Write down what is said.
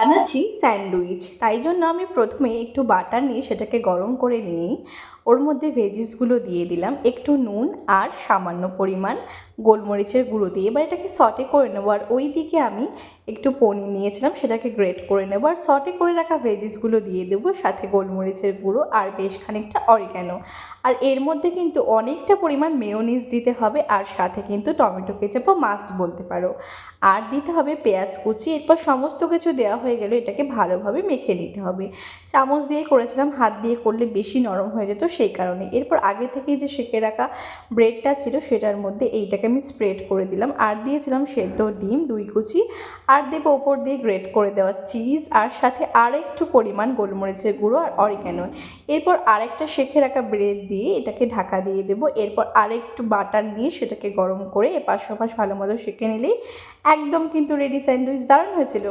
বানাচ্ছি স্যান্ডউইচ, তাই জন্য আমি প্রথমে একটু বাটার নিয়ে সেটাকে গরম করে নিয়েই ওর মধ্যে ভেজিসগুলো দিয়ে দিলাম, একটু নুন আর সামান্য পরিমাণ গোলমরিচের গুঁড়ো দিয়ে এবার এটাকে সটে করে নেবো। আর ওই দিকে আমি একটু পনির নিয়েছিলাম, সেটাকে গ্রেট করে নেবো আর সটে করে রাখা ভেজিসগুলো দিয়ে দেবো, সাথে গোলমরিচের গুঁড়ো আর বেশ খানিকটা অরিগ্যানো। আর এর মধ্যে কিন্তু অনেকটা পরিমাণ মেয়োনিজ দিতে হবে, আর সাথে কিন্তু টমেটো কেচাপও মাস্ট বলতে পারো, আর দিতে হবে পেঁয়াজ কুচি। এরপর সমস্ত কিছু দেওয়া হয়ে গেলে এটাকে ভালোভাবে মেখে নিতে হবে। চামচ দিয়ে করেছিলাম, হাত দিয়ে করলে বেশি নরম হয়ে যেত সেই কারণে। এরপর আগে থেকেই যে সেঁকে রাখা ব্রেডটা ছিল সেটার মধ্যে এইটাকে আমি স্প্রেড করে দিলাম, আর দিয়েছিলাম সেদ্ধ ডিম 2 কুচি, আর দেবো ওপর দিয়ে গ্রেট করে দেওয়া চিজ, আর সাথে আর একটু পরিমাণ গোলমরিচের গুঁড়ো আর অরিগ্যানো। এরপর আরেকটা সেঁকে রাখা ব্রেড দিয়ে এটাকে ঢাকা দিয়ে দেবো। এরপর আরেকটু বাটার নিয়ে সেটাকে গরম করে এপাশ ওপাশ ভালো মতো সেঁকে নিলেই একদম কিন্তু রেডি স্যান্ডউইচ। দারুণ হয়েছিল।